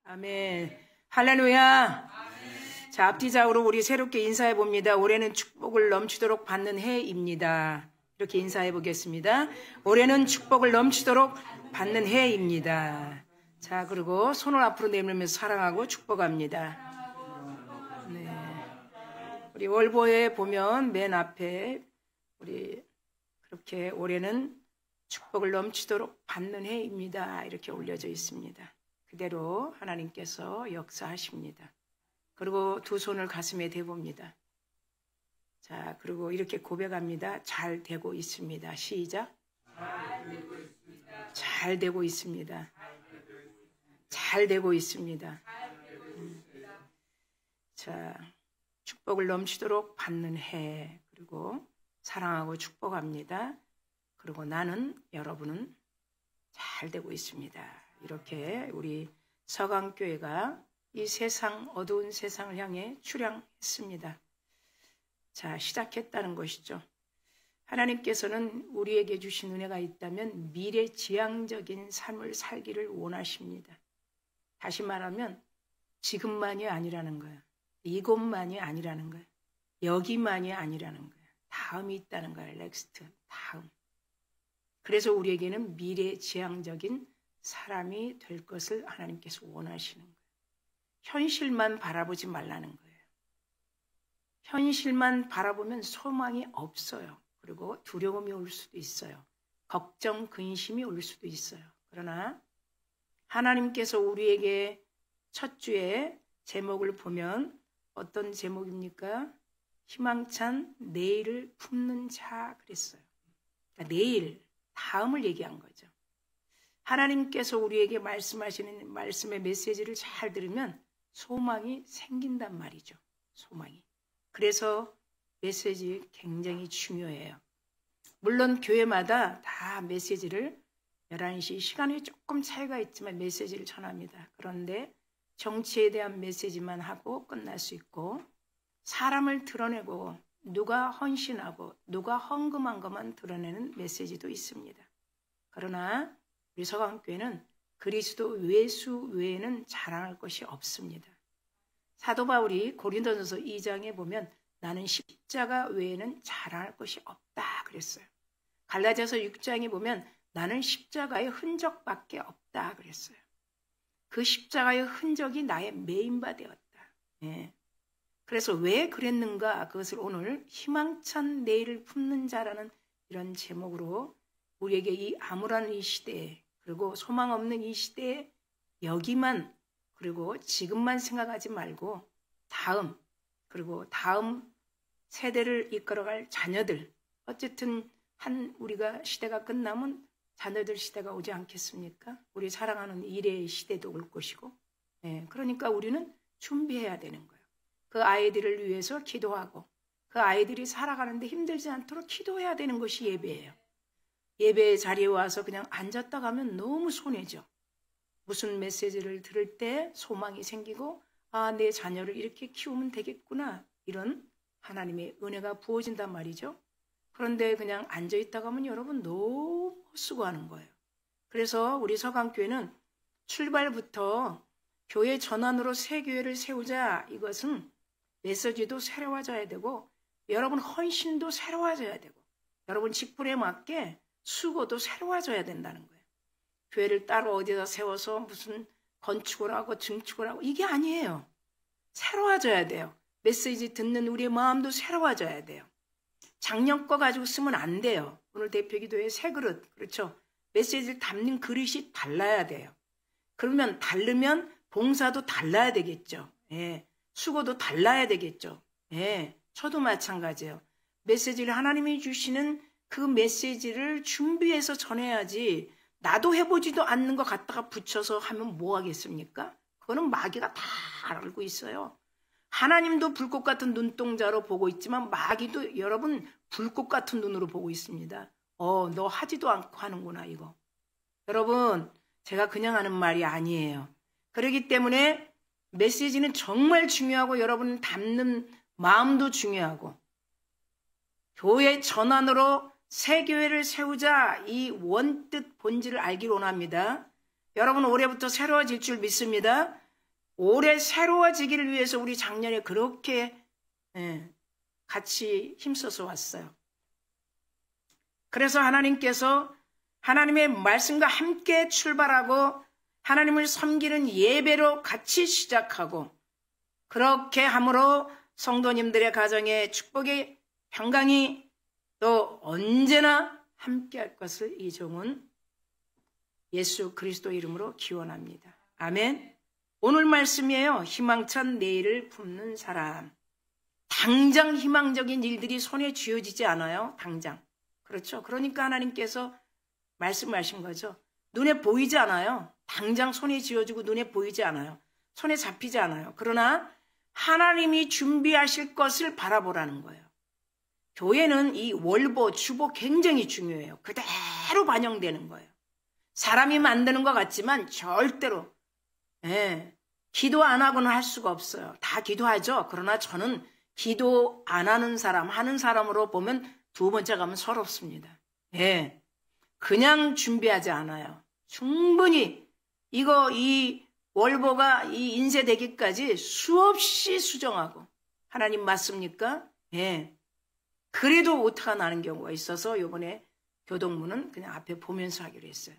아멘. 할렐루야. 자, 앞뒤좌우로 우리 새롭게 인사해 봅니다. 올해는 축복을 넘치도록 받는 해입니다. 이렇게 인사해 보겠습니다. 올해는 축복을 넘치도록 받는 해입니다. 자, 그리고 손을 앞으로 내밀면서 사랑하고 축복합니다. 네. 우리 월보에 보면 맨 앞에 우리 그렇게 올해는 축복을 넘치도록 받는 해입니다. 이렇게 올려져 있습니다. 그대로 하나님께서 역사하십니다. 그리고 두 손을 가슴에 대봅니다. 자, 그리고 이렇게 고백합니다. 잘 되고 있습니다. 시작. 잘 되고 있습니다. 잘 되고 있습니다. 자, 축복을 넘치도록 받는 해. 그리고 사랑하고 축복합니다. 그리고 나는, 여러분은 잘 되고 있습니다. 이렇게 우리 서강교회가 이 세상, 어두운 세상을 향해 출향했습니다. 자, 시작했다는 것이죠. 하나님께서는 우리에게 주신 은혜가 있다면 미래지향적인 삶을 살기를 원하십니다. 다시 말하면 지금만이 아니라는 거예요. 이곳만이 아니라는 거예요. 여기만이 아니라는 거예요. 다음이 있다는 거예요. 넥스트, 다음. 그래서 우리에게는 미래지향적인 사람이 될 것을 하나님께서 원하시는 거예요. 현실만 바라보지 말라는 거예요. 현실만 바라보면 소망이 없어요. 그리고 두려움이 올 수도 있어요. 걱정, 근심이 올 수도 있어요. 그러나 하나님께서 우리에게 첫 주에 제목을 보면 어떤 제목입니까? 희망찬 내일을 품는 자 그랬어요. 그러니까 내일, 다음을 얘기한 거죠. 하나님께서 우리에게 말씀하시는 말씀의 메시지를 잘 들으면 소망이 생긴단 말이죠. 소망이. 그래서 메시지 굉장히 중요해요. 물론 교회마다 다 메시지를 11시 시간이 조금 차이가 있지만 메시지를 전합니다. 그런데 정치에 대한 메시지만 하고 끝날 수 있고 사람을 드러내고 누가 헌신하고 누가 헌금한 것만 드러내는 메시지도 있습니다. 그러나 우리 서강교회는 그리스도 외수 외에는 자랑할 것이 없습니다. 사도 바울이 고린도전서 2장에 보면 나는 십자가 외에는 자랑할 것이 없다 그랬어요. 갈라디아서 6장에 보면 나는 십자가의 흔적밖에 없다 그랬어요. 그 십자가의 흔적이 나의 메인바 되었다. 예. 그래서 왜 그랬는가 그것을 오늘 희망찬 내일을 품는 자라는 이런 제목으로 우리에게 이 암울한 이 시대에 그리고 소망 없는 이 시대에 여기만 그리고 지금만 생각하지 말고 다음 그리고 다음 세대를 이끌어갈 자녀들 어쨌든 우리가 시대가 끝나면 자녀들 시대가 오지 않겠습니까? 우리 사랑하는 일의 시대도 올 것이고 그러니까 우리는 준비해야 되는 거예요. 그 아이들을 위해서 기도하고 그 아이들이 살아가는데 힘들지 않도록 기도해야 되는 것이 예배예요. 예배 자리에 와서 그냥 앉았다 가면 너무 손해죠. 무슨 메시지를 들을 때 소망이 생기고 아, 내 자녀를 이렇게 키우면 되겠구나 이런 하나님의 은혜가 부어진단 말이죠. 그런데 그냥 앉아있다 가면 여러분 너무 수고하는 거예요. 그래서 우리 서강교회는 출발부터 교회 전환으로 새 교회를 세우자 이것은 메시지도 새로워져야 되고 여러분 헌신도 새로워져야 되고 여러분 직분에 맞게 수고도 새로워져야 된다는 거예요. 교회를 따로 어디다 세워서 무슨 건축을 하고 증축을 하고 이게 아니에요. 새로워져야 돼요. 메시지 듣는 우리의 마음도 새로워져야 돼요. 작년 거 가지고 쓰면 안 돼요. 오늘 대표기도회 새 그릇 그렇죠. 메시지를 담는 그릇이 달라야 돼요. 그러면 다르면 봉사도 달라야 되겠죠. 예. 수고도 달라야 되겠죠. 예. 저도 마찬가지예요. 메시지를 하나님이 주시는 그 메시지를 준비해서 전해야지 나도 해보지도 않는 것 갖다가 붙여서 하면 뭐 하겠습니까? 그거는 마귀가 다 알고 있어요. 하나님도 불꽃 같은 눈동자로 보고 있지만 마귀도 여러분 불꽃 같은 눈으로 보고 있습니다. 너 하지도 않고 하는구나 이거. 여러분 제가 그냥 하는 말이 아니에요. 그렇기 때문에 메시지는 정말 중요하고 여러분 담는 마음도 중요하고 교회 전환으로 새 교회를 세우자 이 원뜻 본질을 알기를 원합니다. 여러분 올해부터 새로워질 줄 믿습니다. 올해 새로워지기를 위해서 우리 작년에 그렇게 같이 힘써서 왔어요. 그래서 하나님께서 하나님의 말씀과 함께 출발하고 하나님을 섬기는 예배로 같이 시작하고 그렇게 함으로 성도님들의 가정에 축복의 평강이 또 언제나 함께할 것을 이종은 예수 그리스도 이름으로 기원합니다. 아멘. 오늘 말씀이에요. 희망찬 내일을 품는 사람. 당장 희망적인 일들이 손에 쥐어지지 않아요. 당장. 그렇죠. 그러니까 하나님께서 말씀하신 거죠. 눈에 보이지 않아요. 당장 손에 쥐어지고 눈에 보이지 않아요. 손에 잡히지 않아요. 그러나 하나님이 준비하실 것을 바라보라는 거예요. 교회는 이 월보, 주보 굉장히 중요해요. 그대로 반영되는 거예요. 사람이 만드는 것 같지만 절대로 기도 안 하고는 할 수가 없어요. 다 기도하죠. 그러나 저는 기도 안 하는 사람, 하는 사람으로 보면 두 번째 가면 서럽습니다. 그냥 준비하지 않아요. 충분히 이 월보가 이 인쇄되기까지 수없이 수정하고 하나님 맞습니까? 그래도 오타가 나는 경우가 있어서 이번에 교동문은 그냥 앞에 보면서 하기로 했어요.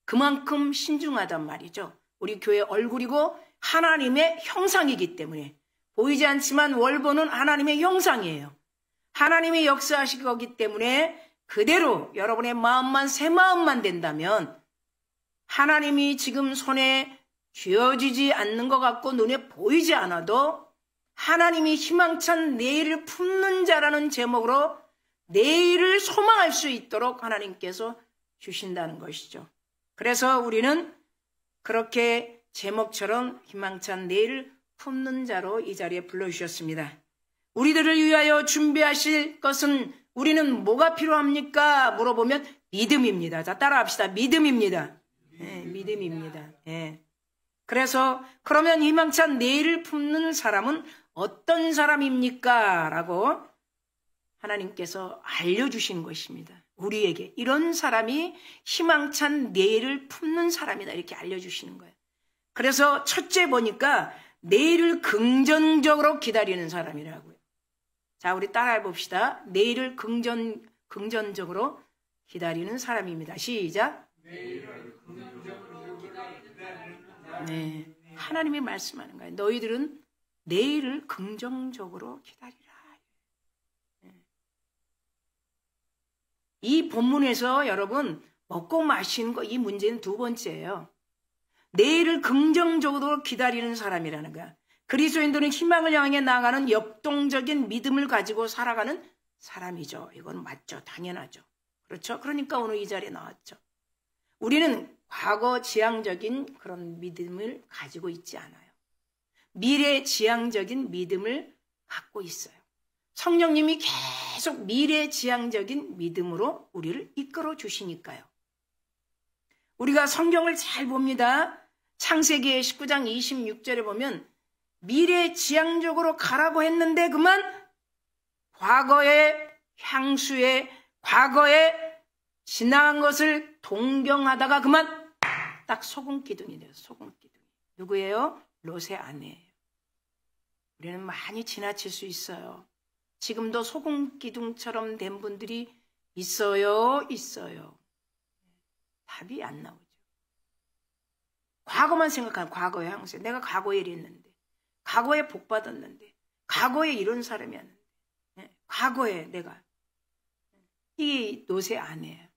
그만큼 신중하단 말이죠. 우리 교회 얼굴이고 하나님의 형상이기 때문에 보이지 않지만 월보는 하나님의 형상이에요. 하나님이 역사하실 거기 때문에 그대로 여러분의 마음만 새 마음만 된다면 하나님이 지금 손에 쥐어지지 않는 것 같고 눈에 보이지 않아도 하나님이 희망찬 내일을 품는 자라는 제목으로 내일을 소망할 수 있도록 하나님께서 주신다는 것이죠. 그래서 우리는 그렇게 제목처럼 희망찬 내일을 품는 자로 이 자리에 불러주셨습니다. 우리들을 위하여 준비하실 것은 우리는 뭐가 필요합니까? 물어보면 믿음입니다. 자, 따라합시다. 믿음입니다. 믿음입니다. 그래서 그러면 희망찬 내일을 품는 사람은 어떤 사람입니까? 라고 하나님께서 알려주신 것입니다. 우리에게 이런 사람이 희망찬 내일을 품는 사람이다 이렇게 알려주시는 거예요. 그래서 첫째 보니까 내일을 긍정적으로 기다리는 사람이라고요. 자, 우리 따라해 봅시다. 내일을 긍정적으로 기다리는 사람입니다. 시작. 내일을 긍정적으로 기다리는 하나님이 말씀하는 거예요. 너희들은 내일을 긍정적으로 기다리라. 이 본문에서 여러분 먹고 마시는 거 이 문제는 두 번째예요. 내일을 긍정적으로 기다리는 사람이라는 거야. 그리스도인들은 희망을 향해 나아가는 역동적인 믿음을 가지고 살아가는 사람이죠. 이건 맞죠. 당연하죠. 그렇죠. 그러니까 오늘 이 자리에 나왔죠. 우리는 과거 지향적인 그런 믿음을 가지고 있지 않아요. 미래 지향적인 믿음을 갖고 있어요. 성령님이 계속 미래 지향적인 믿음으로 우리를 이끌어 주시니까요. 우리가 성경을 잘 봅니다. 창세기 19장 26절에 보면 미래 지향적으로 가라고 했는데 그만 과거의 향수에 과거에 지나간 것을 동경하다가 그만 딱 소금기둥이 돼요. 소금기둥. 누구예요? 롯의 아내예요. 우리는 많이 지나칠 수 있어요. 지금도 소금기둥처럼 된 분들이 있어요. 답이 안 나오죠. 과거만 생각하면 과거의 향수. 내가 과거에 이랬는데, 과거에 복 받았는데, 과거에 이런 사람이었는데, 과거에 내가 이 롯의 아내예요.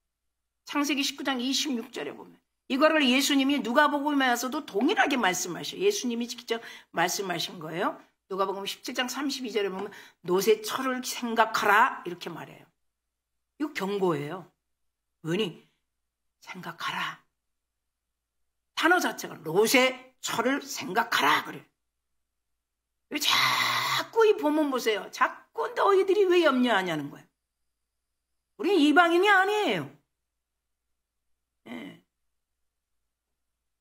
창세기 19장 26절에 보면 이거를 예수님이 누가복음에서도 동일하게 말씀하셔요. 예수님이 직접 말씀하신 거예요. 누가복음 17장 32절에 보면 롯의 철을 생각하라 이렇게 말해요. 이거 경고예요. 왜니? 생각하라. 단어 자체가 롯의 철을 생각하라 그래요. 왜 자꾸 이 본문 보세요. 자꾸 너희들이 왜 염려하냐는 거예요. 우리는 이방인이 아니에요.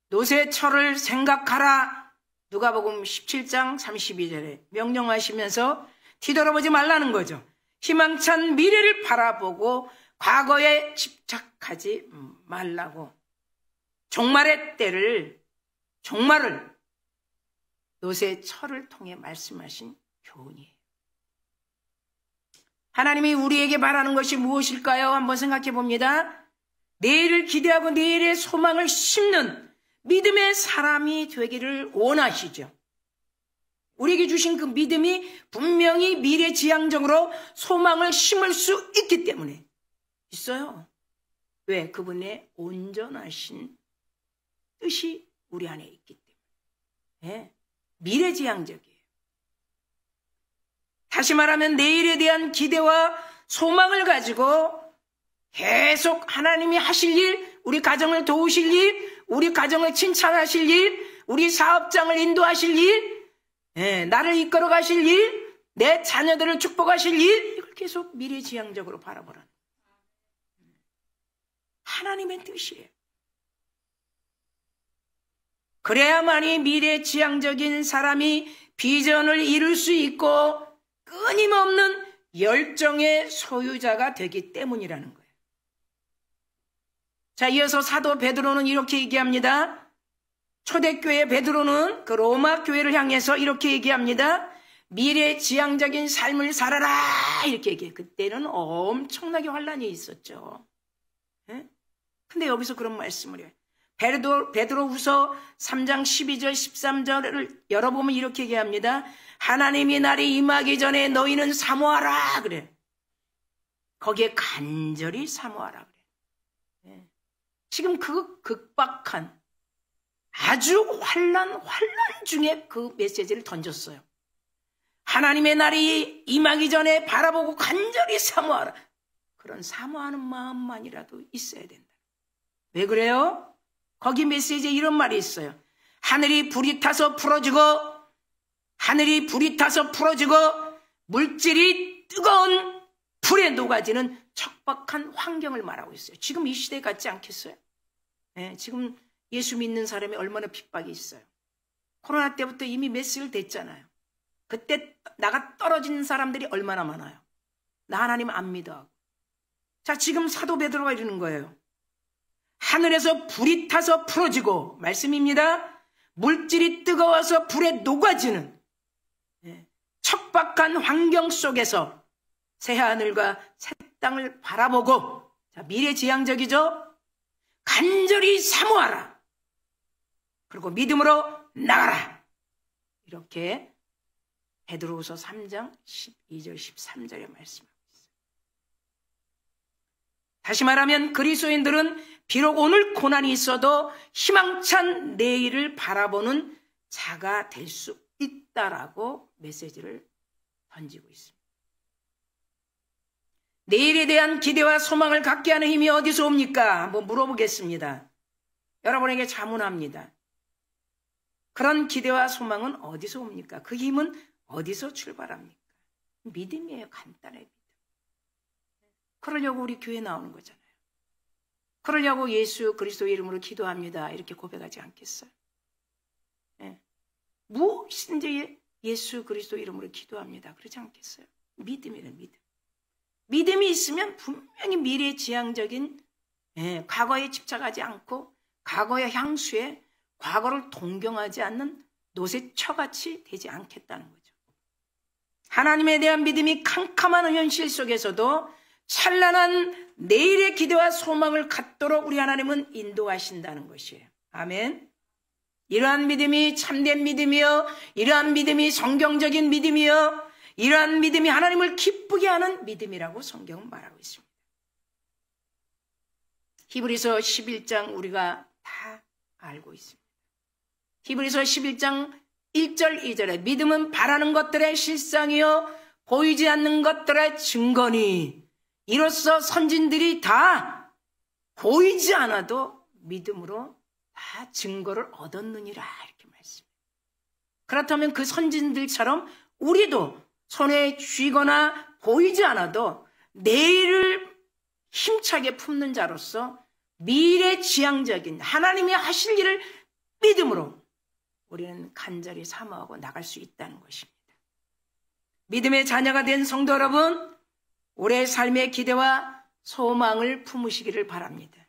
롯의 철을 생각하라. 누가복음 17장 32절에 명령하시면서 뒤돌아보지 말라는 거죠. 희망찬 미래를 바라보고 과거에 집착하지 말라고. 종말의 때를 종말을 노새철을 통해 말씀하신 교훈이에요. 하나님이 우리에게 바라는 것이 무엇일까요? 한번 생각해 봅니다. 내일을 기대하고 내일의 소망을 심는 믿음의 사람이 되기를 원하시죠. 우리에게 주신 그 믿음이 분명히 미래지향적으로 소망을 심을 수 있기 때문에 있어요. 왜? 그분의 온전하신 뜻이 우리 안에 있기 때문에. 네. 미래지향적이에요. 다시 말하면 내일에 대한 기대와 소망을 가지고 계속 하나님이 하실 일, 우리 가정을 도우실 일, 우리 가정을 칭찬하실 일, 우리 사업장을 인도하실 일, 나를 이끌어 가실 일, 내 자녀들을 축복하실 일, 이걸 계속 미래지향적으로 바라보라는 하나님의 뜻이에요. 그래야만이 미래지향적인 사람이 비전을 이룰 수 있고 끊임없는 열정의 소유자가 되기 때문이라는 거예요. 자, 이어서 사도 베드로는 이렇게 얘기합니다. 초대교회 베드로는 그 로마 교회를 향해서 이렇게 얘기합니다. 미래지향적인 삶을 살아라 이렇게 얘기해요. 그때는 엄청나게 환란이 있었죠. 근데 여기서 그런 말씀을 해요. 베드로후서 3장 12절 13절을 열어보면 이렇게 얘기합니다. 하나님이 날이 임하기 전에 너희는 사모하라 그래. 거기에 간절히 사모하라 그래. 지금 그 극박한 아주 환란 중에 그 메시지를 던졌어요. 하나님의 날이 임하기 전에 바라보고 간절히 사모하라. 그런 사모하는 마음만이라도 있어야 된다. 왜 그래요? 거기 메시지에 이런 말이 있어요. 하늘이 불이 타서 풀어지고 물질이 뜨거운 불에 녹아지는 척박한 환경을 말하고 있어요. 지금 이 시대 같지 않겠어요? 네, 지금 예수 믿는 사람이 얼마나 핍박이 있어요. 코로나 때부터 이미 몇 시를 됐잖아요. 그때 나가 떨어진 사람들이 얼마나 많아요. 나 하나님 안 믿어. 자, 지금 사도 베드로가 이러는 거예요. 하늘에서 불이 타서 풀어지고 말씀입니다. 물질이 뜨거워서 불에 녹아지는 척박한 환경 속에서 새하늘과 새 땅을 바라보고, 자, 미래지향적이죠. 간절히 사모하라. 그리고 믿음으로 나가라. 이렇게 베드로후서 3장 12절 13절에 말씀합니다. 다시 말하면 그리스도인들은 비록 오늘 고난이 있어도 희망찬 내일을 바라보는 자가 될 수 있다라고 메시지를 던지고 있습니다. 내일에 대한 기대와 소망을 갖게 하는 힘이 어디서 옵니까? 한번 물어보겠습니다. 여러분에게 자문합니다. 그런 기대와 소망은 어디서 옵니까? 그 힘은 어디서 출발합니까? 믿음이에요. 간단해요. 그러려고 우리 교회 나오는 거잖아요. 그러려고 예수 그리스도 이름으로 기도합니다. 이렇게 고백하지 않겠어요? 무엇인지 예수 그리스도 이름으로 기도합니다. 그러지 않겠어요? 믿음이에요. 믿음. 믿음이 있으면 분명히 미래지향적인 과거에 집착하지 않고 과거의 향수에 과거를 동경하지 않는 노새처같이 되지 않겠다는 거죠. 하나님에 대한 믿음이 캄캄한 현실 속에서도 찬란한 내일의 기대와 소망을 갖도록 우리 하나님은 인도하신다는 것이에요. 아멘. 이러한 믿음이 참된 믿음이요, 이러한 믿음이 성경적인 믿음이요, 이러한 믿음이 하나님을 기쁘게 하는 믿음이라고 성경은 말하고 있습니다. 히브리서 11장 우리가 다 알고 있습니다. 히브리서 11장 1절 2절에 믿음은 바라는 것들의 실상이요 보이지 않는 것들의 증거니, 이로써 선진들이 다 보이지 않아도 믿음으로 다 증거를 얻었느니라, 이렇게 말씀해요. 그렇다면 그 선진들처럼 우리도 손에 쥐거나 보이지 않아도 내일을 힘차게 품는 자로서 미래지향적인 하나님이 하실 일을 믿음으로 우리는 간절히 사모하고 나갈 수 있다는 것입니다. 믿음의 자녀가 된 성도 여러분, 올해 삶의 기대와 소망을 품으시기를 바랍니다.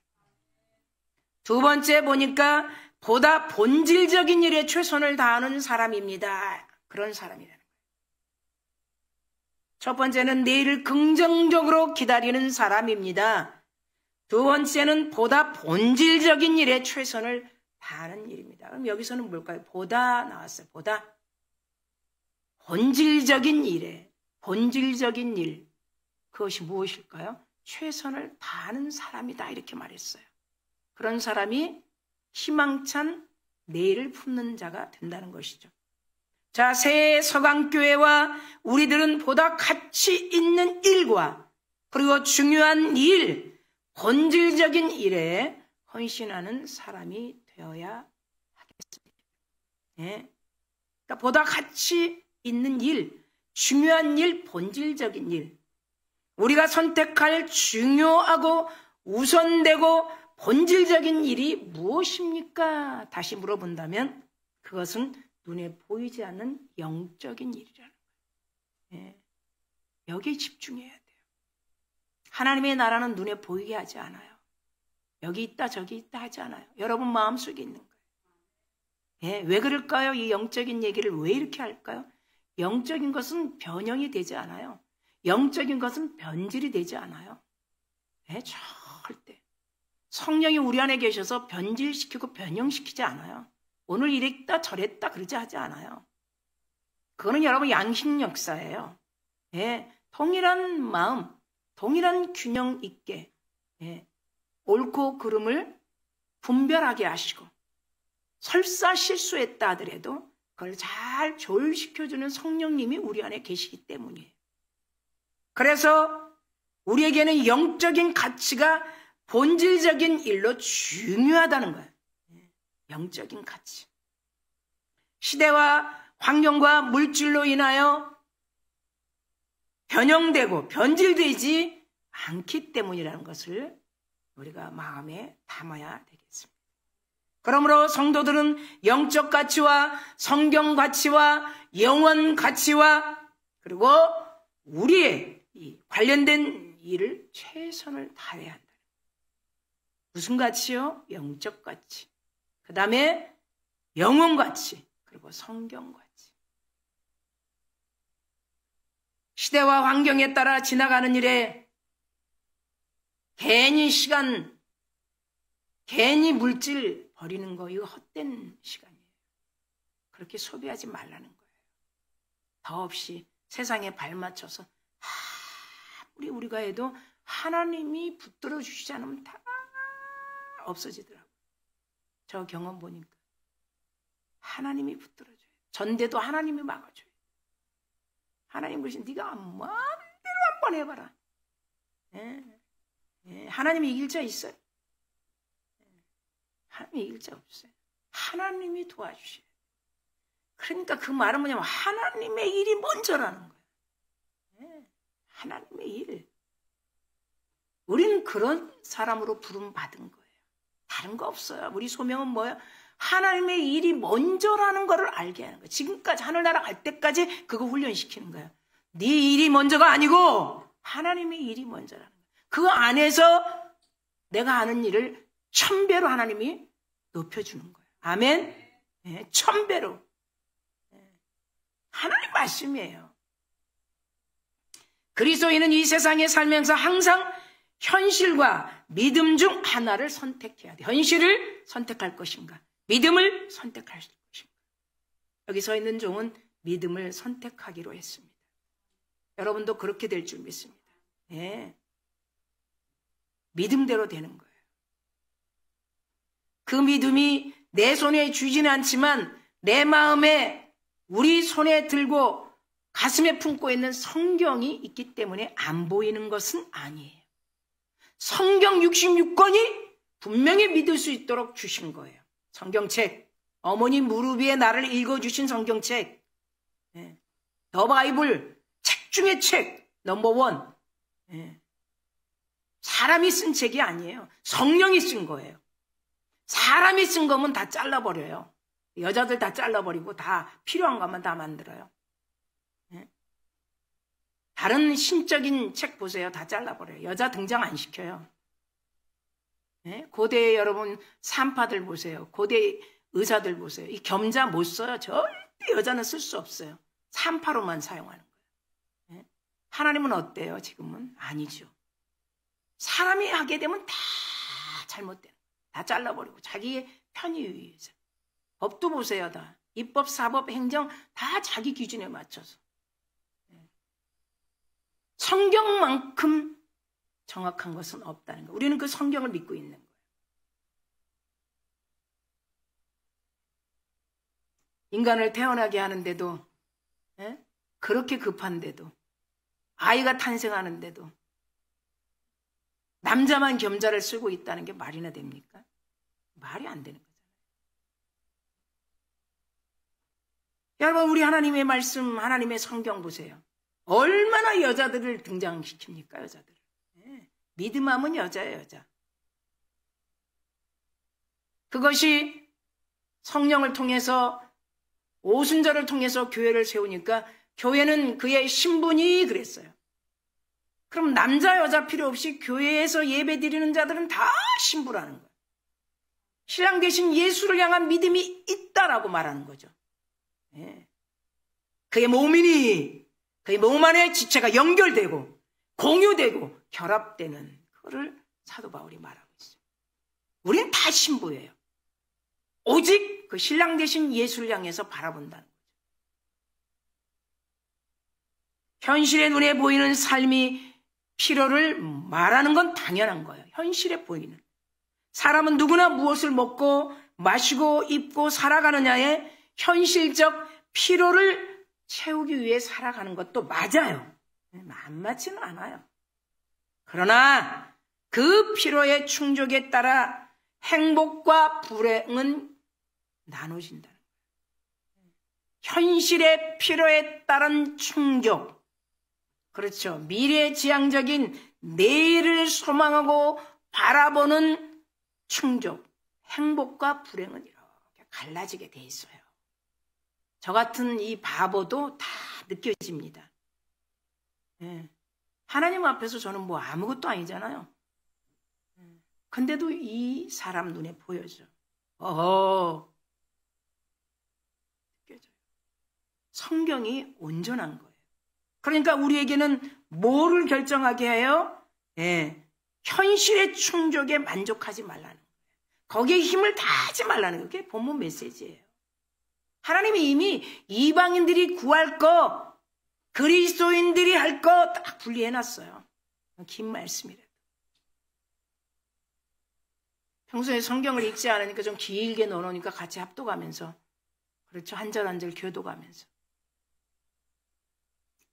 두 번째 보니까 보다 본질적인 일에 최선을 다하는 사람입니다. 그런 사람이라는 거예요. 첫 번째는 내일을 긍정적으로 기다리는 사람입니다. 두 번째는 보다 본질적인 일에 최선을 다하는 일입니다. 그럼 여기서는 뭘까요? 보다 나왔어요. 보다. 본질적인 일에, 본질적인 일. 그것이 무엇일까요? 최선을 다하는 사람이다. 이렇게 말했어요. 그런 사람이 희망찬 내일을 품는 자가 된다는 것이죠. 자, 새 서강교회와 우리들은 보다 가치 있는 일과 그리고 중요한 일, 본질적인 일에 헌신하는 사람이 되어야 하겠습니다. 네. 그러니까 보다 가치 있는 일, 중요한 일, 본질적인 일. 우리가 선택할 중요하고 우선되고 본질적인 일이 무엇입니까? 다시 물어본다면 그것은 눈에 보이지 않는 영적인 일이라는 거예요. 네. 여기에 집중해야 돼요. 하나님의 나라는 눈에 보이게 하지 않아요. 여기 있다 저기 있다 하지 않아요. 여러분 마음속에 있는 거예요. 예, 왜 그럴까요? 이 영적인 얘기를 왜 이렇게 할까요? 영적인 것은 변형이 되지 않아요. 영적인 것은 변질이 되지 않아요. 예, 절대. 성령이 우리 안에 계셔서 변질시키고 변형시키지 않아요. 오늘 이랬다 저랬다 그러지 하지 않아요. 그거는 여러분 양식 역사예요. 예, 동일한 마음, 동일한 균형 있게 예, 옳고 그름을 분별하게 하시고 설사 실수했다 하더라도 그걸 잘 조율시켜주는 성령님이 우리 안에 계시기 때문이에요. 그래서 우리에게는 영적인 가치가 본질적인 일로 중요하다는 거예요. 영적인 가치. 시대와 환경과 물질로 인하여 변형되고 변질되지 않기 때문이라는 것을 우리가 마음에 담아야 되겠습니다. 그러므로 성도들은 영적 가치와 성경 가치와 영원 가치와 그리고 우리의 이 관련된 일을 최선을 다해야 한다. 무슨 가치요? 영적 가치. 그 다음에 영혼 가치. 그리고 성경 가치. 시대와 환경에 따라 지나가는 일에 괜히 시간, 괜히 물질 버리는 거 이거 헛된 시간이에요. 그렇게 소비하지 말라는 거예요. 더없이 세상에 발맞춰서 아무리 우리가 해도 하나님이 붙들어 주시지 않으면 다 없어지더라고요. 저 경험 보니까 하나님이 붙들어줘요. 전대도 하나님이 막아줘요. 하나님 그러신 네가 마음대로 한번 해봐라. 예. 예. 하나님이 이길 자 있어요. 하나님이 이길 자 없어요. 하나님이 도와주셔요. 그러니까 그 말은 뭐냐면 하나님의 일이 먼저라는 거예요. 예. 하나님의 일. 우리는 그런 사람으로 부름받은 거예요. 다른 거 없어요. 우리 소명은 뭐예요? 하나님의 일이 먼저라는 거를 알게 하는 거예요. 지금까지 하늘나라 갈 때까지 그거 훈련시키는 거예요. 네 일이 먼저가 아니고 하나님의 일이 먼저라는 거예요. 그 안에서 내가 하는 일을 1000배로 하나님이 높여주는 거예요. 아멘? 네, 1000배로. 네. 하나님 말씀이에요. 그리스도인은 이 세상에 살면서 항상 현실과 믿음 중 하나를 선택해야 돼. 현실을 선택할 것인가? 믿음을 선택할 것인가? 여기 서 있는 종은 믿음을 선택하기로 했습니다. 여러분도 그렇게 될 줄 믿습니다. 네. 믿음대로 되는 거예요. 그 믿음이 내 손에 쥐지는 않지만 내 마음에 우리 손에 들고 가슴에 품고 있는 성경이 있기 때문에 안 보이는 것은 아니에요. 성경 66권이 분명히 믿을 수 있도록 주신 거예요. 성경책, 어머니 무릎 위에 나를 읽어주신 성경책, 더 바이블, 책 중에 책, 넘버원. 사람이 쓴 책이 아니에요. 성령이 쓴 거예요. 사람이 쓴 거면 다 잘라버려요. 여자들 다 잘라버리고 다 필요한 것만 다 만들어요. 다른 신적인 책 보세요. 다 잘라버려요. 여자 등장 안 시켜요. 고대 여러분 산파들 보세요. 고대 의사들 보세요. 이 겸자 못 써요. 절대 여자는 쓸 수 없어요. 385만 사용하는 거예요. 하나님은 어때요? 지금은? 아니죠. 사람이 하게 되면 다 잘못돼요. 다 잘라버리고 자기의 편의를 위해서. 법도 보세요. 다. 입법, 사법, 행정 다 자기 기준에 맞춰서. 성경만큼 정확한 것은 없다는 거예요. 우리는 그 성경을 믿고 있는 거예요. 인간을 태어나게 하는데도, 그렇게 급한데도, 아이가 탄생하는데도 남자만 겸자를 쓰고 있다는 게 말이나 됩니까? 말이 안 되는 거잖아요. 여러분, 우리 하나님의 말씀, 하나님의 성경 보세요. 얼마나 여자들을 등장시킵니까? 여자들을. 믿음하면 여자예요, 여자. 그것이 성령을 통해서, 오순절을 통해서 교회를 세우니까 교회는 그의 신분이 그랬어요. 그럼 남자 여자 필요 없이 교회에서 예배 드리는 자들은 다 신부라는 거예요. 신랑 대신 예수를 향한 믿음이 있다라고 말하는 거죠. 그의 몸이니 그의 몸 안에 지체가 연결되고 공유되고 결합되는 그거를 사도 바울이 말하고 있어요. 우린 다 신부예요. 오직 그 신랑 대신 예수를 향해서 바라본다는 거죠. 현실의 눈에 보이는 삶이 필요를 말하는 건 당연한 거예요. 현실에 보이는. 사람은 누구나 무엇을 먹고 마시고 입고 살아가느냐에 현실적 필요를 채우기 위해 살아가는 것도 맞아요. 안 맞지는 않아요. 그러나 그 필요의 충족에 따라 행복과 불행은 나눠진다는 거예요. 현실의 필요에 따른 충족. 그렇죠. 미래지향적인 내일을 소망하고 바라보는 충족. 행복과 불행은 이렇게 갈라지게 돼 있어요. 저 같은 이 바보도 다 느껴집니다. 하나님 앞에서 저는 뭐 아무것도 아니잖아요. 근데도 이 사람 눈에 보여져. 느껴져요. 성경이 온전한 거예요. 그러니까 우리에게는 뭐를 결정하게 해요? 현실의 충족에 만족하지 말라는 거예요. 거기에 힘을 다하지 말라는 거예요. 그게 본문 메시지예요. 하나님이 이미 이방인들이 구할 거, 그리스도인들이 할 거 딱 분리해놨어요. 긴 말씀이래요. 평소에 성경을 읽지 않으니까 좀 길게 넣어놓으니까 같이 합독하면서, 그렇죠. 한 절 한 절 교도가면서.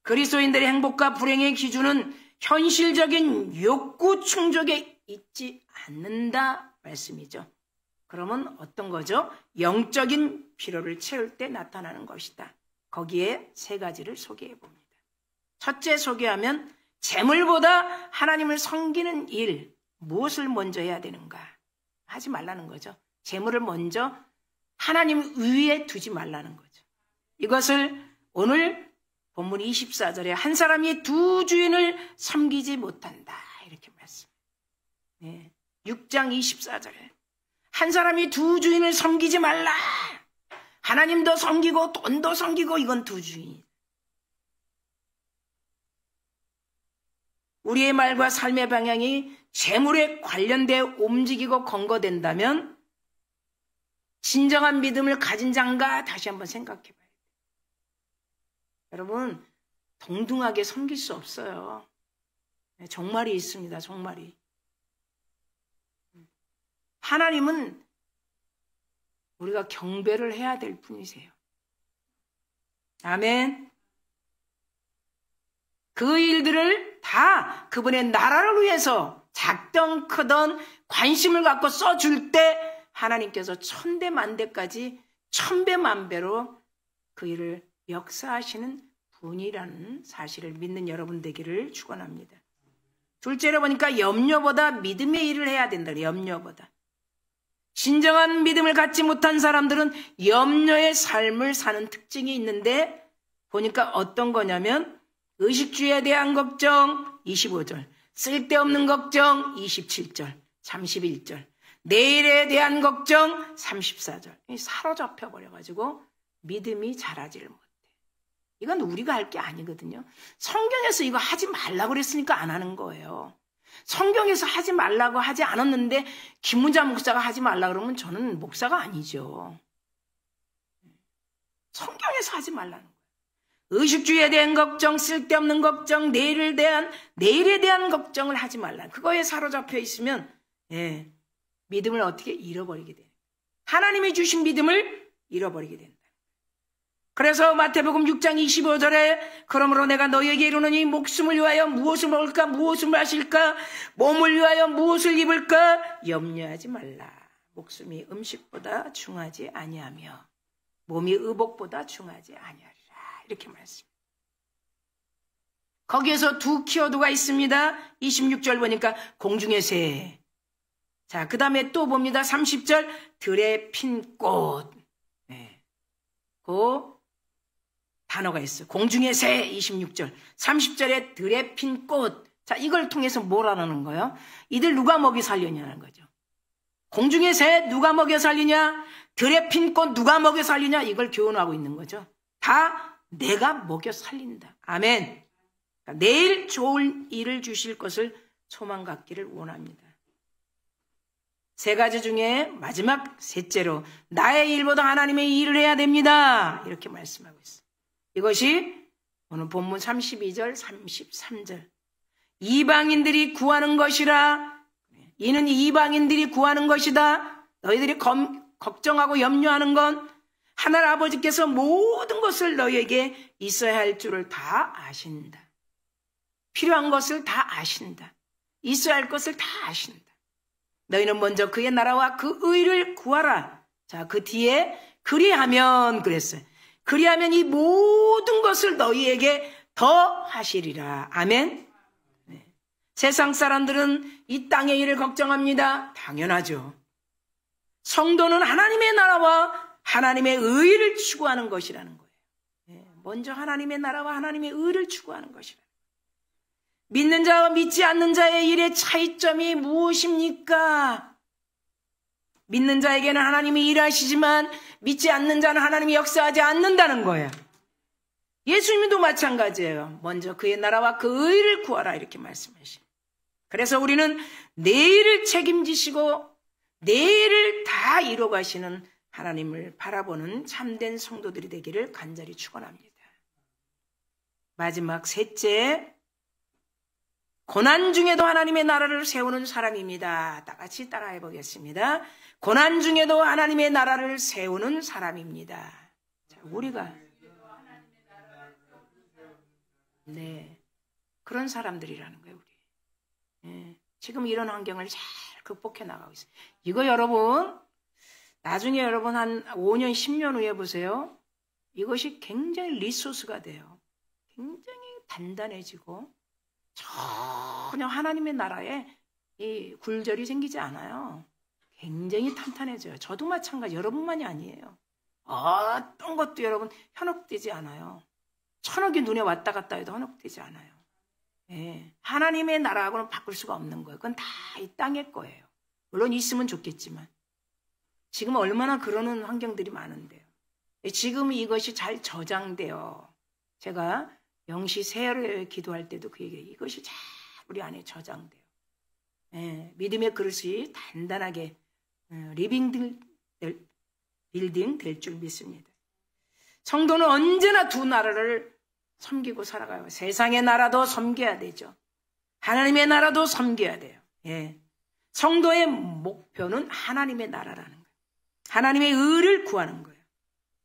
그리스도인들의 행복과 불행의 기준은 현실적인 욕구 충족에 있지 않는다 말씀이죠. 그러면 어떤 거죠? 영적인 필요를 채울 때 나타나는 것이다. 거기에 세 가지를 소개해 봅니다. 첫째 소개하면 재물보다 하나님을 섬기는 일, 무엇을 먼저 해야 되는가? 하지 말라는 거죠. 재물을 먼저 하나님 위에 두지 말라는 거죠. 이것을 오늘 본문 24절에 한 사람이 두 주인을 섬기지 못한다. 이렇게 말씀해요. 6장 24절에 한 사람이 두 주인을 섬기지 말라. 하나님도 섬기고 돈도 섬기고 이건 두 주인. 우리의 말과 삶의 방향이 재물에 관련되어 움직이고 건거된다면 진정한 믿음을 가진 자인가 다시 한번 생각해 봐야 돼요. 여러분, 동등하게 섬길 수 없어요. 종말이 있습니다. 종말이. 하나님은 우리가 경배를 해야 될 분이세요. 아멘. 그 일들을 다 그분의 나라를 위해서 작든 크든 관심을 갖고 써줄 때 하나님께서 천대만대까지 천배만배로 그 일을 역사하시는 분이라는 사실을 믿는 여러분 되기를 축원합니다. 둘째로 보니까 염려보다 믿음의 일을 해야 된다. 염려보다. 진정한 믿음을 갖지 못한 사람들은 염려의 삶을 사는 특징이 있는데 보니까 어떤 거냐면 의식주에 대한 걱정 25절, 쓸데없는 걱정 27절, 31절, 내일에 대한 걱정 34절. 사로잡혀 버려가지고 믿음이 자라지를 못해. 이건 우리가 할 게 아니거든요. 성경에서 이거 하지 말라고 그랬으니까 안 하는 거예요. 성경에서 하지 말라고 하지 않았는데 김문자 목사가 하지 말라 그러면 저는 목사가 아니죠. 성경에서 하지 말라는 거예요. 의식주의에 대한 걱정, 쓸데없는 걱정, 내일에 대한 걱정을 하지 말라. 그거에 사로잡혀 있으면 믿음을 어떻게 잃어버리게 돼요. 하나님이 주신 믿음을 잃어버리게 된다. 그래서 마태복음 6장 25절에 그러므로 내가 너희에게 이르노니 목숨을 위하여 무엇을 먹을까 무엇을 마실까 몸을 위하여 무엇을 입을까 염려하지 말라. 목숨이 음식보다 중하지 아니하며 몸이 의복보다 중하지 아니하리라. 이렇게 말했습니다. 거기에서 두 키워드가 있습니다. 26절 보니까 공중의 새. 자, 그 다음에 또 봅니다. 30절 들에 핀 꽃. 그 단어가 있어요. 공중의 새 26절. 30절에 들에 핀 꽃. 자, 이걸 통해서 뭐라는 거예요? 이들 누가 먹여 살리냐는 거죠. 공중의 새 누가 먹여 살리냐? 들에 핀 꽃 누가 먹여 살리냐? 이걸 교훈하고 있는 거죠. 다 내가 먹여 살린다. 아멘. 그러니까 내일 좋은 일을 주실 것을 소망 갖기를 원합니다. 세 가지 중에 마지막 셋째로 나의 일보다 하나님의 일을 해야 됩니다. 이렇게 말씀하고 있어요. 이것이 오늘 본문 32절, 33절. 이방인들이 구하는 것이라. 이는 이방인들이 구하는 것이다. 너희들이 걱정하고 염려하는 건 하늘 아버지께서 모든 것을 너희에게 있어야 할 줄을 다 아신다. 필요한 것을 다 아신다. 있어야 할 것을 다 아신다. 너희는 먼저 그의 나라와 그 의를 구하라. 자, 그 뒤에 그리하면 그랬어요. 그리하면 이 모든 것을 너희에게 더 하시리라. 아멘. 네. 세상 사람들은 이 땅의 일을 걱정합니다. 당연하죠. 성도는 하나님의 나라와 하나님의 의를 추구하는 것이라는 거예요. 네. 먼저 하나님의 나라와 하나님의 의를 추구하는 것이라. 믿는 자와 믿지 않는 자의 일의 차이점이 무엇입니까? 믿는 자에게는 하나님이 일하시지만 믿지 않는 자는 하나님이 역사하지 않는다는 거예요. 예수님도 마찬가지예요. 먼저 그의 나라와 그 의를 구하라 이렇게 말씀하시죠. 그래서 우리는 내일을 책임지시고 내일을 다 이뤄가시는 하나님을 바라보는 참된 성도들이 되기를 간절히 축원합니다. 마지막 셋째, 고난 중에도 하나님의 나라를 세우는 사람입니다. 다 같이 따라해 보겠습니다. 고난 중에도 하나님의 나라를 세우는 사람입니다. 자, 우리가 그런 사람들이라는 거예요. 우리. 지금 이런 환경을 잘 극복해 나가고 있어요. 이거 여러분 나중에 여러분 한 5년 10년 후에 보세요. 이것이 굉장히 리소스가 돼요. 굉장히 단단해지고 전혀 하나님의 나라에 이 굴절이 생기지 않아요. 굉장히 탄탄해져요. 저도 마찬가지. 여러분만이 아니에요. 어떤 것도 여러분 현혹되지 않아요. 천억이 눈에 왔다 갔다 해도 현혹되지 않아요. 예. 하나님의 나라하고는 바꿀 수가 없는 거예요. 그건 다 이 땅의 거예요. 물론 있으면 좋겠지만 지금 얼마나 그러는 환경들이 많은데요. 지금 이것이 잘 저장돼요. 제가 영시 세혈을 기도할 때도 그 얘기예요. 이것이 잘 우리 안에 저장돼요. 예, 믿음의 그릇이 단단하게 빌딩 될 줄 믿습니다. 성도는 언제나 두 나라를 섬기고 살아가요. 세상의 나라도 섬겨야 되죠. 하나님의 나라도 섬겨야 돼요. 예. 성도의 목표는 하나님의 나라라는 거예요. 하나님의 의를 구하는 거예요.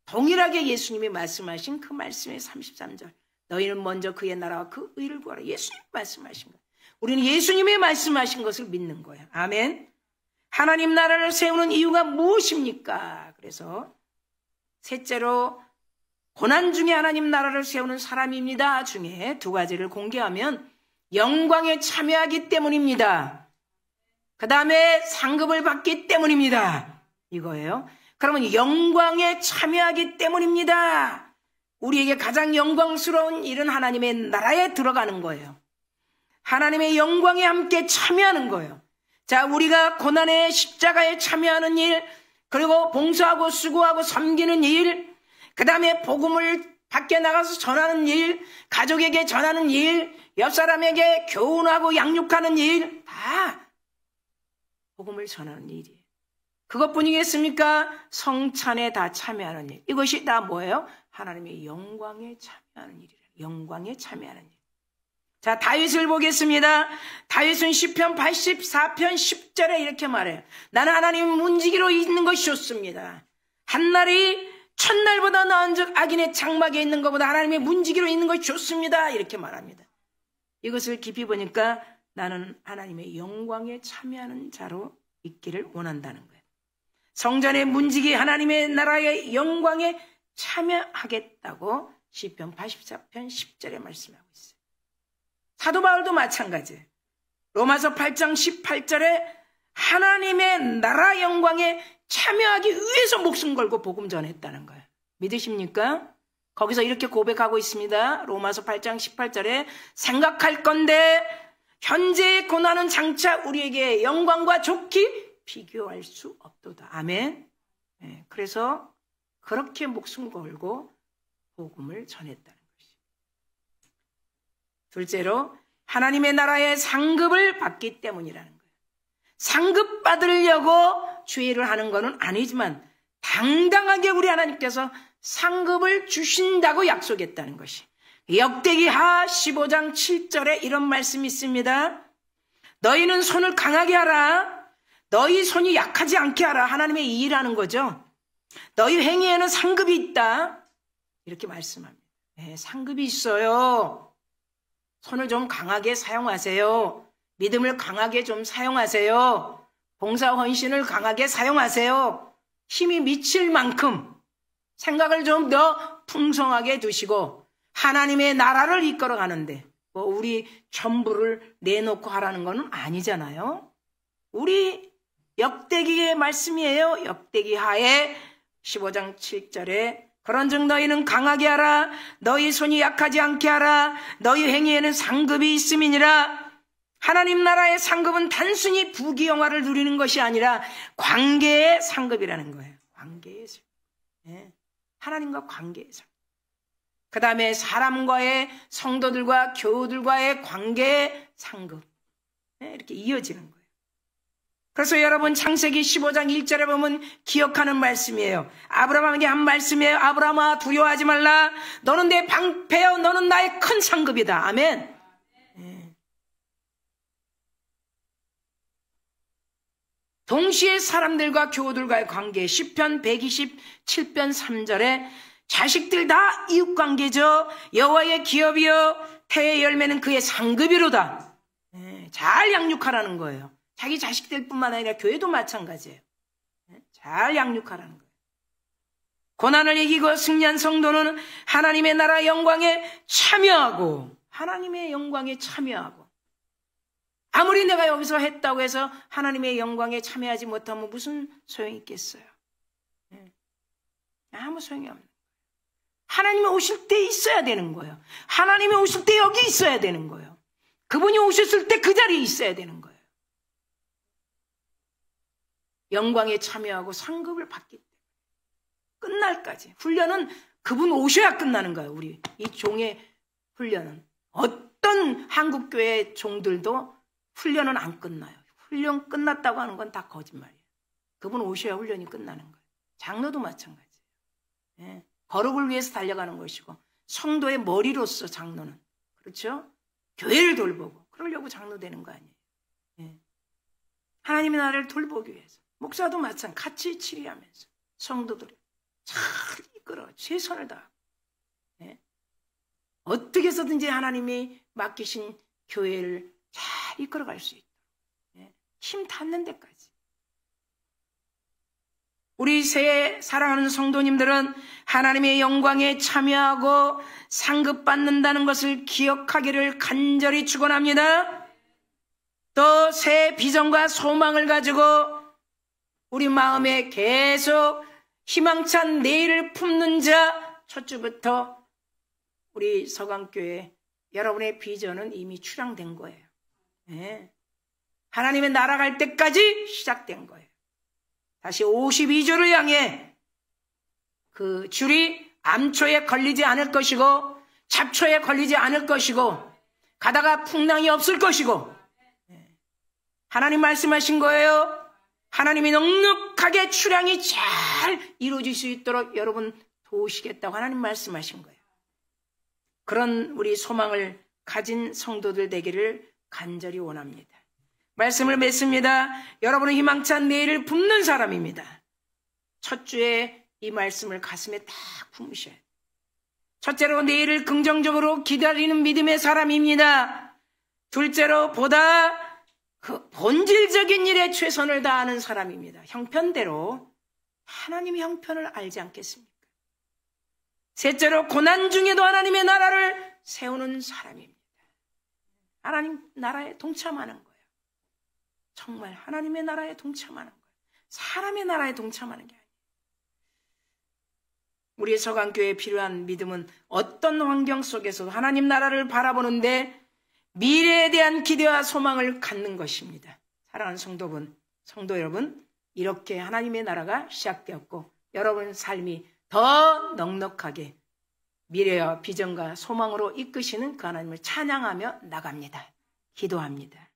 동일하게 예수님이 말씀하신 그 말씀의 33절. 너희는 먼저 그의 나라와 그 의를 구하라. 예수님 말씀하신 거예요. 우리는 예수님이 말씀하신 것을 믿는 거예요. 아멘. 하나님 나라를 세우는 이유가 무엇입니까? 그래서 셋째로 고난 중에 하나님 나라를 세우는 사람입니다 중에 두 가지를 공개하면 영광에 참여하기 때문입니다. 그 다음에 상급을 받기 때문입니다. 이거예요. 그러면 영광에 참여하기 때문입니다. 우리에게 가장 영광스러운 일은 하나님의 나라에 들어가는 거예요. 하나님의 영광에 함께 참여하는 거예요. 자, 우리가 고난의 십자가에 참여하는 일, 그리고 봉사하고 수고하고 섬기는 일, 그 다음에 복음을 밖에 나가서 전하는 일, 가족에게 전하는 일, 옆 사람에게 교훈하고 양육하는 일, 다 복음을 전하는 일이에요. 그것뿐이겠습니까? 성찬에 다 참여하는 일. 이것이 다 뭐예요? 하나님의 영광에 참여하는 일이에요. 영광에 참여하는 일. 자, 다윗을 보겠습니다. 다윗은 시편 84편 10절에 이렇게 말해요. 나는 하나님 문지기로 있는 것이 좋습니다. 한날이 첫날보다 나은 즉 악인의 장막에 있는 것보다 하나님의 문지기로 있는 것이 좋습니다. 이렇게 말합니다. 이것을 깊이 보니까 나는 하나님의 영광에 참여하는 자로 있기를 원한다는 거예요. 성전의 문지기 하나님의 나라의 영광에 참여하겠다고 시편 84편 10절에 말씀하고 있어요. 사도 바울도 마찬가지예요. 로마서 8장 18절에 하나님의 나라 영광에 참여하기 위해서 목숨 걸고 복음 전했다는 거예요. 믿으십니까? 거기서 이렇게 고백하고 있습니다. 로마서 8장 18절에 생각할 건데 현재의 고난은 장차 우리에게 영광과 좋기 비교할 수 없도다. 아멘. 네, 그래서 그렇게 목숨 걸고 복음을 전했다는 것이죠. 둘째로 하나님의 나라의 상급을 받기 때문이라는 거예요. 상급 받으려고 주의를 하는 것은 아니지만 당당하게 우리 하나님께서 상급을 주신다고 약속했다는 것이. 역대기하 15장 7절에 이런 말씀이 있습니다. 너희는 손을 강하게 하라. 너희 손이 약하지 않게 하라. 하나님의 일하는 거죠. 너희 행위에는 상급이 있다. 이렇게 말씀합니다. 네, 상급이 있어요. 손을 좀 강하게 사용하세요. 믿음을 강하게 좀 사용하세요. 봉사 헌신을 강하게 사용하세요. 힘이 미칠 만큼 생각을 좀 더 풍성하게 두시고 하나님의 나라를 이끌어 가는데 뭐 우리 전부를 내놓고 하라는 건 아니잖아요. 우리 역대기의 말씀이에요. 역대기 하에 15장 7절에 그런즉 너희는 강하게 하라. 너희 손이 약하지 않게 하라. 너희 행위에는 상급이 있음이니라. 하나님 나라의 상급은 단순히 부귀영화를 누리는 것이 아니라 관계의 상급이라는 거예요. 관계의 상급. 네. 하나님과 관계의 상급. 그 다음에 사람과의 성도들과 교우들과의 관계의 상급. 네. 이렇게 이어지는 거예요. 그래서 여러분 창세기 15장 1절에 보면 기억하는 말씀이에요. 아브라함에게 한 말씀이에요. 아브라함아 두려워하지 말라. 너는 내 방패여 너는 나의 큰 상급이다. 아멘. 네. 동시에 사람들과 교우들과의 관계 시편 127편 3절에 자식들 다 이웃관계죠. 여호와의 기업이여 태의 열매는 그의 상급이로다. 네. 잘 양육하라는 거예요. 자기 자식들뿐만 아니라 교회도 마찬가지예요. 잘 양육하라는 거예요. 고난을 이기고 승리한 성도는 하나님의 나라 영광에 참여하고 하나님의 영광에 참여하고 아무리 내가 여기서 했다고 해서 하나님의 영광에 참여하지 못하면 무슨 소용이 있겠어요? 아무 소용이 없는 거예요. 하나님이 오실 때 있어야 되는 거예요. 하나님이 오실 때 여기 있어야 되는 거예요. 그분이 오셨을 때 그 자리에 있어야 되는 거예요. 영광에 참여하고 상급을 받기 때문에 끝날까지 훈련은 그분 오셔야 끝나는 거예요. 우리 이 종의 훈련은 어떤 한국교회 종들도 훈련은 안 끝나요. 훈련 끝났다고 하는 건 다 거짓말이에요. 그분 오셔야 훈련이 끝나는 거예요. 장로도 마찬가지예요. 네. 거룩을 위해서 달려가는 것이고 성도의 머리로서 장로는 그렇죠? 교회를 돌보고 그러려고 장로 되는 거 아니에요. 네. 하나님의 나라를 돌보기 위해서 목사도 마찬가지 같이 치리하면서 성도들이 잘 이끌어 최선을 다하고 네. 어떻게 해서든지 하나님이 맡기신 교회를 잘 이끌어갈 수 있도록 네. 힘 닿는 데까지 우리 새 사랑하는 성도님들은 하나님의 영광에 참여하고 상급받는다는 것을 기억하기를 간절히 축원합니다. 또 새 비전과 소망을 가지고 우리 마음에 계속 희망찬 내일을 품는 자 첫 주부터 우리 서강교회 여러분의 비전은 이미 출항된 거예요. 네. 하나님의 나라 갈 때까지 시작된 거예요. 다시 52조를 향해 그 줄이 암초에 걸리지 않을 것이고 잡초에 걸리지 않을 것이고 가다가 풍랑이 없을 것이고 하나님 말씀하신 거예요. 하나님이 넉넉하게 출향이 잘 이루어질 수 있도록 여러분 도우시겠다고 하나님 말씀하신 거예요. 그런 우리 소망을 가진 성도들 되기를 간절히 원합니다. 말씀을 맺습니다. 여러분은 희망찬 내일을 품는 사람입니다. 첫 주에 이 말씀을 가슴에 딱 품으셔야 돼요. 첫째로 내일을 긍정적으로 기다리는 믿음의 사람입니다. 둘째로 보다 그 본질적인 일에 최선을 다하는 사람입니다. 형편대로 하나님의 형편을 알지 않겠습니까? 셋째로 고난 중에도 하나님의 나라를 세우는 사람입니다. 하나님 나라에 동참하는 거예요. 정말 하나님의 나라에 동참하는 거예요. 사람의 나라에 동참하는 게 아니에요. 우리의 서강교회에 필요한 믿음은 어떤 환경 속에서도 하나님 나라를 바라보는데 미래에 대한 기대와 소망을 갖는 것입니다. 사랑하는 성도 여러분, 이렇게 하나님의 나라가 시작되었고 여러분 삶이 더 넉넉하게 미래와 비전과 소망으로 이끄시는 그 하나님을 찬양하며 나갑니다. 기도합니다.